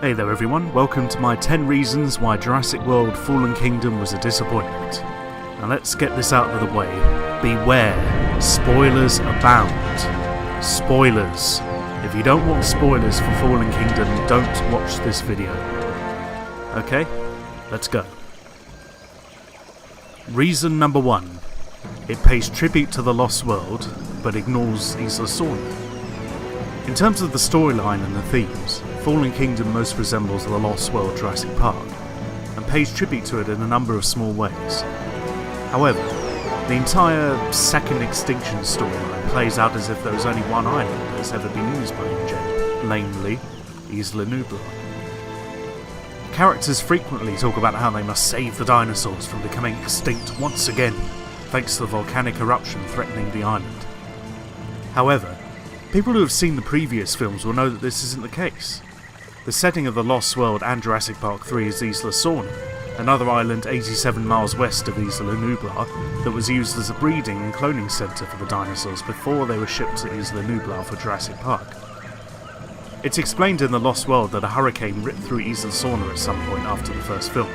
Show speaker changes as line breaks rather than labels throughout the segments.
Hey there everyone, welcome to my 10 reasons why Jurassic World Fallen Kingdom was a disappointment. Now let's get this out of the way. Beware, spoilers abound. Spoilers. If you don't want spoilers for Fallen Kingdom, don't watch this video. Okay, let's go. Reason number 1. It pays tribute to the Lost World, but ignores Isla Sorna. In terms of the storyline and the themes, Fallen Kingdom most resembles the Lost World Jurassic Park, and pays tribute to it in a number of small ways. However, the entire second extinction storyline plays out as if there was only one island that has ever been used by InGen, namely Isla Nublar. Characters frequently talk about how they must save the dinosaurs from becoming extinct once again, thanks to the volcanic eruption threatening the island. However, people who have seen the previous films will know that this isn't the case. The setting of The Lost World and Jurassic Park 3 is Isla Sorna, another island 87 miles west of Isla Nublar that was used as a breeding and cloning centre for the dinosaurs before they were shipped to Isla Nublar for Jurassic Park. It's explained in The Lost World that a hurricane ripped through Isla Sorna at some point after the first film,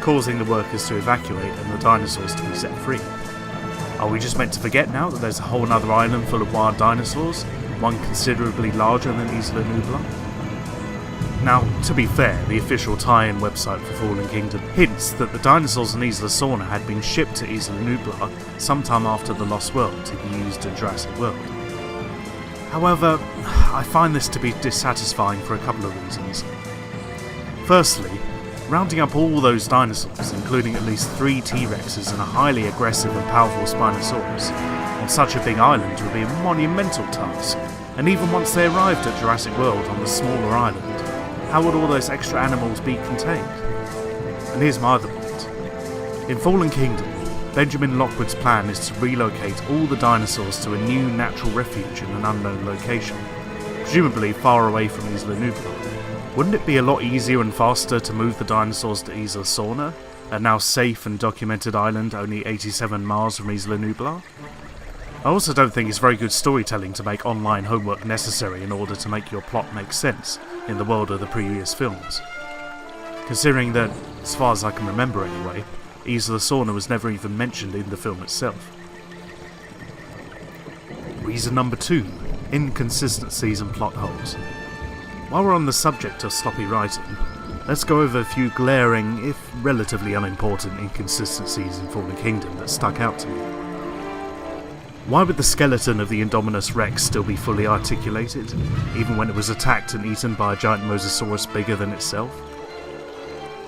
causing the workers to evacuate and the dinosaurs to be set free. Are we just meant to forget now that there's a whole other island full of wild dinosaurs, one considerably larger than Isla Nublar? Now, to be fair, the official tie-in website for Fallen Kingdom hints that the dinosaurs in Isla Sorna had been shipped to Isla Nublar sometime after The Lost World to be used in Jurassic World. However, I find this to be dissatisfying for a couple of reasons. Firstly, rounding up all those dinosaurs, including at least 3 T-Rexes and a highly aggressive and powerful Spinosaurus, on such a big island would be a monumental task, and even once they arrived at Jurassic World on the smaller island, how would all those extra animals be contained? And here's my other point. In Fallen Kingdom, Benjamin Lockwood's plan is to relocate all the dinosaurs to a new natural refuge in an unknown location, presumably far away from Isla Nublar. Wouldn't it be a lot easier and faster to move the dinosaurs to Isla Sorna, a now safe and documented island only 87 miles from Isla Nublar? I also don't think it's very good storytelling to make online homework necessary in order to make your plot make sense in the world of the previous films. Considering that, as far as I can remember anyway, Isla Sorna was never even mentioned in the film itself. Reason number 2. Inconsistencies and plot holes. While we're on the subject of sloppy writing, let's go over a few glaring, if relatively unimportant, inconsistencies in Fallen Kingdom that stuck out to me. Why would the skeleton of the Indominus Rex still be fully articulated, even when it was attacked and eaten by a giant mosasaurus bigger than itself?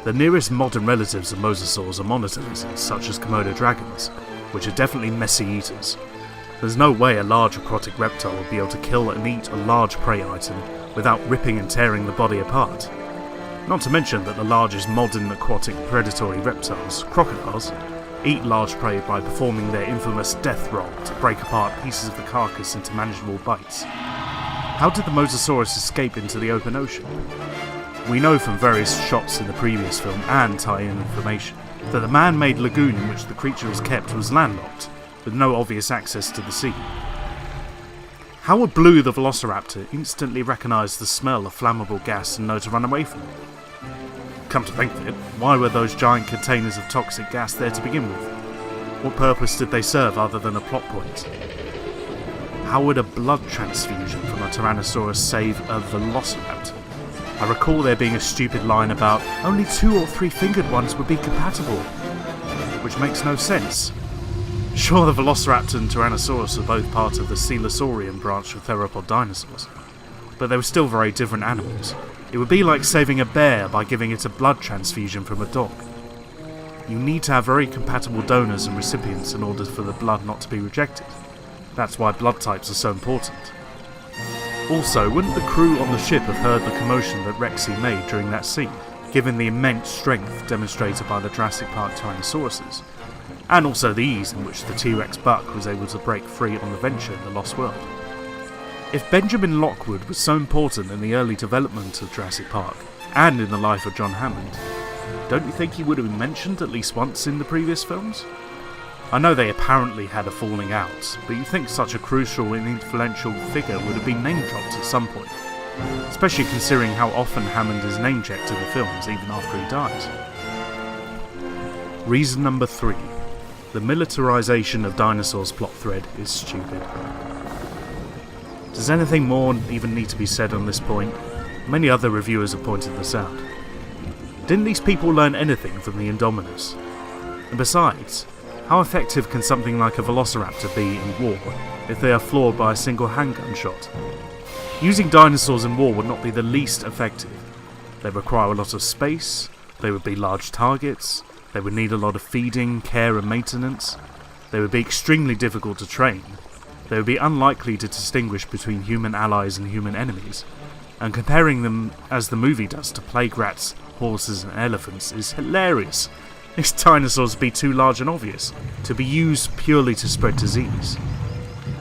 The nearest modern relatives of mosasaurs are monotons, such as Komodo dragons, which are definitely messy eaters. There's no way a large aquatic reptile would be able to kill and eat a large prey item without ripping and tearing the body apart. Not to mention that the largest modern aquatic predatory reptiles, crocodiles, eat large prey by performing their infamous death roll to break apart pieces of the carcass into manageable bites. How did the mosasaurus escape into the open ocean? We know from various shots in the previous film and tie-in information that the man-made lagoon in which the creature was kept was landlocked, with no obvious access to the sea. How would Blue the Velociraptor instantly recognise the smell of flammable gas and know to run away from it? Come to think of it, why were those giant containers of toxic gas there to begin with? What purpose did they serve other than a plot point? How would a blood transfusion from a Tyrannosaurus save a Velociraptor? I recall there being a stupid line about only 2 or 3 fingered ones would be compatible, which makes no sense. Sure, the Velociraptor and Tyrannosaurus were both part of the Coelosaurian branch of theropod dinosaurs, but they were still very different animals. It would be like saving a bear by giving it a blood transfusion from a dog. You need to have very compatible donors and recipients in order for the blood not to be rejected. That's why blood types are so important. Also, wouldn't the crew on the ship have heard the commotion that Rexy made during that scene, given the immense strength demonstrated by the Jurassic Park Tyrannosauruses, and also the ease in which the T-Rex buck was able to break free on the venture in the Lost World? If Benjamin Lockwood was so important in the early development of Jurassic Park, and in the life of John Hammond, don't you think he would have been mentioned at least once in the previous films? I know they apparently had a falling out, but you'd think such a crucial and influential figure would have been name-dropped at some point. especially considering how often Hammond is name-checked in the films even after he dies. Reason number 3. The militarization of dinosaurs plot thread is stupid. Does anything more even need to be said on this point? Many other reviewers have pointed this out. Didn't these people learn anything from the Indominus? And besides, how effective can something like a velociraptor be in war if they are floored by a single handgun shot? Using dinosaurs in war would not be the least effective. They require a lot of space, they would be large targets, they would need a lot of feeding, care and maintenance, they would be extremely difficult to train, they would be unlikely to distinguish between human allies and human enemies, and comparing them, as the movie does, to plague rats, horses and elephants is hilarious. These dinosaurs would be too large and obvious to be used purely to spread disease.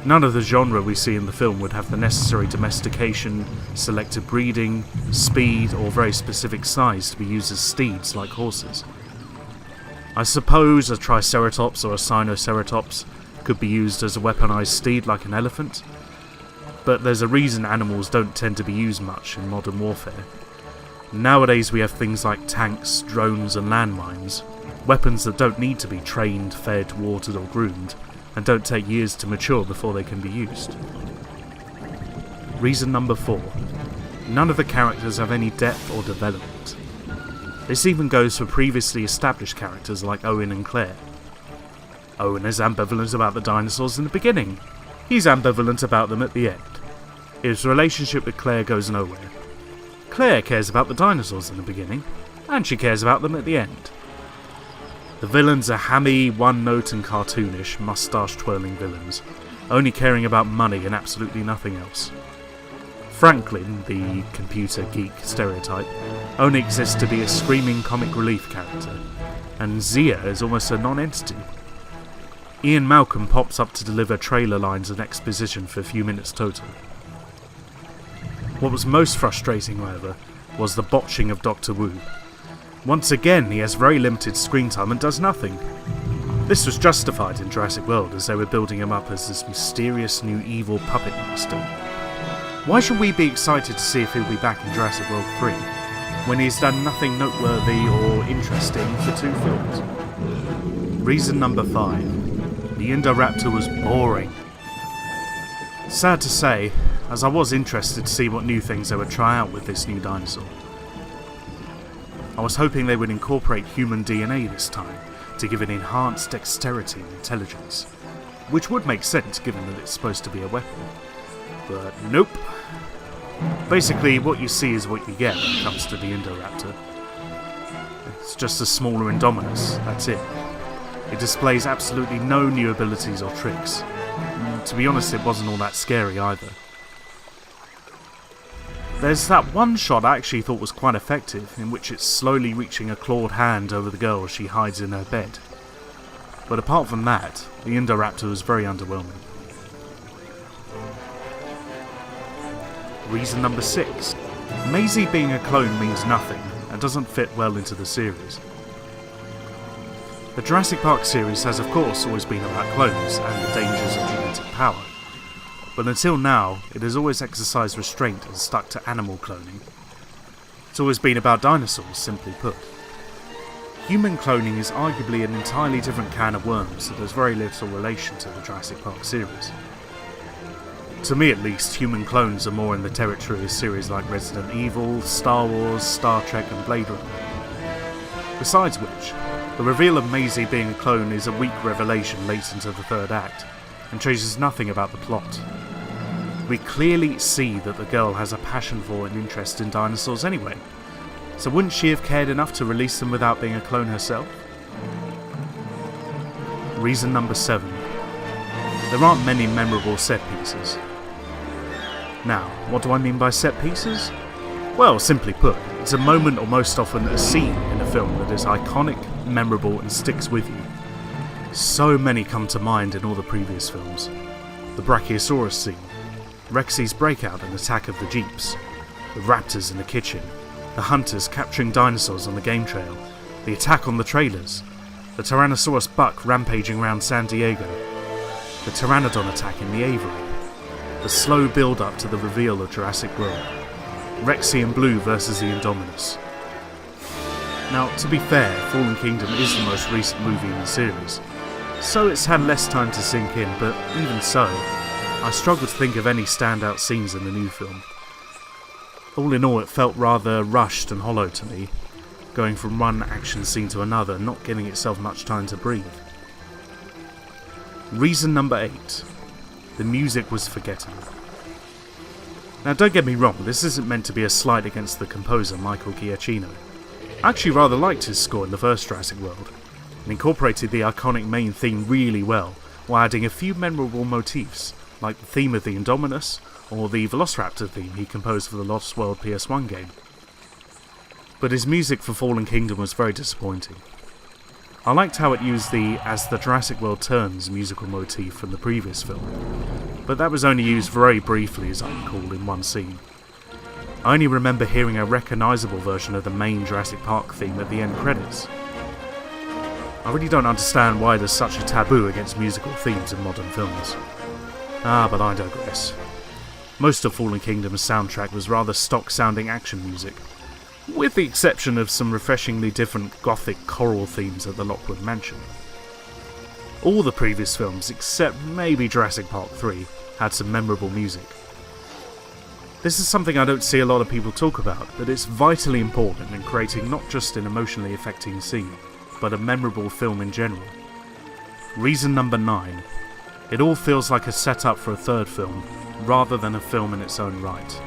None of the genre we see in the film would have the necessary domestication, selective breeding, speed or very specific size to be used as steeds like horses. I suppose a Triceratops or a Sinoceratops could be used as a weaponized steed like an elephant, but there's a reason animals don't tend to be used much in modern warfare. Nowadays we have things like tanks, drones and landmines, weapons that don't need to be trained, fed, watered or groomed, and don't take years to mature before they can be used. Reason number 4. None of the characters have any depth or development. This even goes for previously established characters like Owen and Claire. Owen is ambivalent about the dinosaurs in the beginning. He's ambivalent about them at the end. His relationship with Claire goes nowhere. Claire cares about the dinosaurs in the beginning, and she cares about them at the end. The villains are hammy, one-note and cartoonish, moustache-twirling villains, only caring about money and absolutely nothing else. Franklin, the computer geek stereotype, only exists to be a screaming comic relief character, and Zia is almost a non-entity. Ian Malcolm pops up to deliver trailer lines and exposition for a few minutes total. What was most frustrating, however, was the botching of Dr. Wu. Once again, he has very limited screen time and does nothing. This was justified in Jurassic World as they were building him up as this mysterious new evil puppet master. Why should we be excited to see if he'll be back in Jurassic World 3, when he's done nothing noteworthy or interesting for 2 films? Reason number 5. The Indoraptor was boring. Sad to say, as I was interested to see what new things they would try out with this new dinosaur. I was hoping they would incorporate human DNA this time to give it enhanced dexterity and intelligence, which would make sense given that it's supposed to be a weapon. But nope. Basically, what you see is what you get when it comes to the Indoraptor. It's just a smaller Indominus, that's it. It displays absolutely no new abilities or tricks. And to be honest, it wasn't all that scary either. There's that one shot I actually thought was quite effective, in which it's slowly reaching a clawed hand over the girl as she hides in her bed. But apart from that, the Indoraptor was very underwhelming. Reason number 6. Maisie being a clone means nothing, and doesn't fit well into the series. The Jurassic Park series has of course always been about clones and the dangers of genetic power. But until now, it has always exercised restraint and stuck to animal cloning. It's always been about dinosaurs, simply put. Human cloning is arguably an entirely different can of worms that has very little relation to the Jurassic Park series. To me at least, human clones are more in the territory of series like Resident Evil, Star Wars, Star Trek and Blade Runner. Besides which, the reveal of Maisie being a clone is a weak revelation late into the 3rd act, and changes nothing about the plot. We clearly see that the girl has a passion for and interest in dinosaurs anyway, so wouldn't she have cared enough to release them without being a clone herself? Reason number 7. There aren't many memorable set pieces. Now, what do I mean by set pieces? Well, simply put, it's a moment or most often a scene in a film that is iconic, memorable and sticks with you. So many come to mind in all the previous films. The Brachiosaurus scene, Rexy's breakout and attack of the jeeps, the raptors in the kitchen, the hunters capturing dinosaurs on the game trail, the attack on the trailers, the Tyrannosaurus buck rampaging around San Diego, the Pteranodon attack in the aviary, the slow build-up to the reveal of Jurassic World, Rexy and Blue versus the Indominus. Now, to be fair, Fallen Kingdom is the most recent movie in the series, so it's had less time to sink in, but even so, I struggle to think of any standout scenes in the new film. All in all, it felt rather rushed and hollow to me, going from one action scene to another, not giving itself much time to breathe. Reason number 8. The music was forgettable. Now don't get me wrong, this isn't meant to be a slight against the composer Michael Giacchino. I actually rather liked his score in the first Jurassic World, and incorporated the iconic main theme really well, while adding a few memorable motifs, like the theme of the Indominus, or the Velociraptor theme he composed for the Lost World PS1 game. But his music for Fallen Kingdom was very disappointing. I liked how it used the "As the Jurassic World Turns" musical motif from the previous film, but that was only used very briefly, as I recall, in one scene. I only remember hearing a recognisable version of the main Jurassic Park theme at the end credits. I really don't understand why there's such a taboo against musical themes in modern films. But I digress. Most of Fallen Kingdom's soundtrack was rather stock-sounding action music, with the exception of some refreshingly different gothic choral themes at the Lockwood Mansion. All the previous films, except maybe Jurassic Park 3, had some memorable music. This is something I don't see a lot of people talk about, but it's vitally important in creating not just an emotionally affecting scene, but a memorable film in general. Reason number 9. It all feels like a setup for a third film, rather than a film in its own right.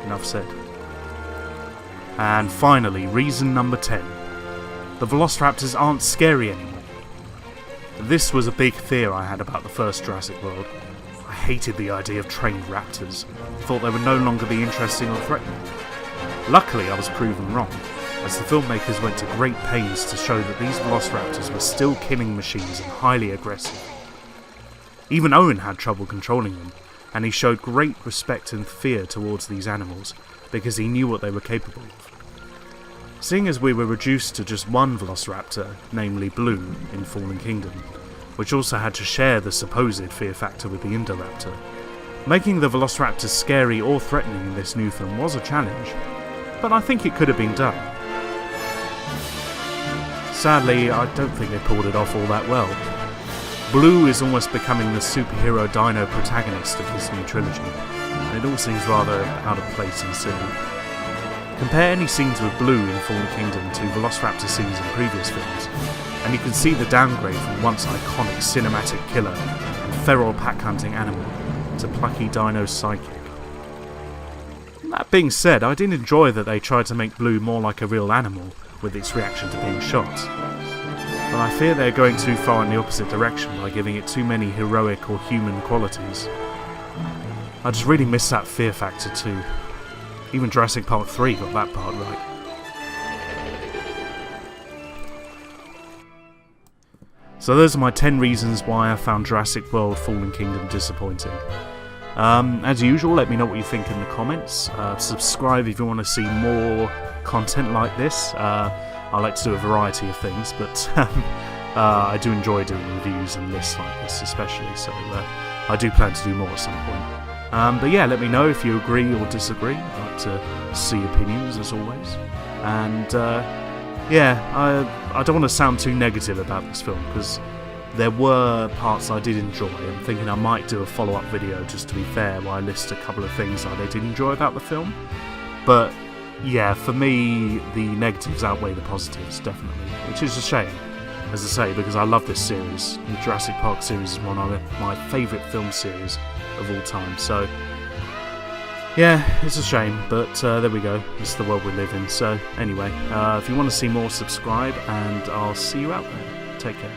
Enough said. And finally, reason number 10. The Velociraptors aren't scary anymore. This was a big fear I had about the first Jurassic World. I hated the idea of trained raptors. Thought they would no longer be interesting or threatening. Luckily, I was proven wrong, as the filmmakers went to great pains to show that these Velociraptors were still killing machines and highly aggressive. Even Owen had trouble controlling them, and he showed great respect and fear towards these animals, because he knew what they were capable of. Seeing as we were reduced to just one Velociraptor, namely Blue, in Fallen Kingdom, which also had to share the supposed fear factor with the Indoraptor, making the Velociraptors scary or threatening in this new film was a challenge, but I think it could have been done. Sadly, I don't think they pulled it off all that well. Blue is almost becoming the superhero dino protagonist of this new trilogy, and it all seems rather out of place and silly. Compare any scenes with Blue in Fallen Kingdom to Velociraptor scenes in previous films, and you can see the downgrade from once iconic cinematic killer and feral pack-hunting animal to plucky dino sidekick. That being said, I did enjoy that they tried to make Blue more like a real animal with its reaction to being shot. But I fear they're going too far in the opposite direction by giving it too many heroic or human qualities. I just really miss that fear factor too. Even Jurassic Park 3 got that part right. So those are my 10 reasons why I found Jurassic World Fallen Kingdom disappointing. As usual, let me know what you think in the comments. Subscribe if you want to see more content like this. I like to do a variety of things, but I do enjoy doing reviews and lists like this especially, so I do plan to do more at some point. But yeah, let me know if you agree or disagree. I'd like to see opinions as always. And I don't want to sound too negative about this film, because there were parts I did enjoy. I'm thinking I might do a follow-up video, just to be fair, where I list a couple of things I did enjoy about the film. But yeah, for me, the negatives outweigh the positives, definitely, which is a shame, as I say, because I love this series. The Jurassic Park series is one of my favourite film series of all time, so yeah, it's a shame, but there we go, this is the world we live in. So anyway, if you want to see more, subscribe, and I'll see you out there. Take care.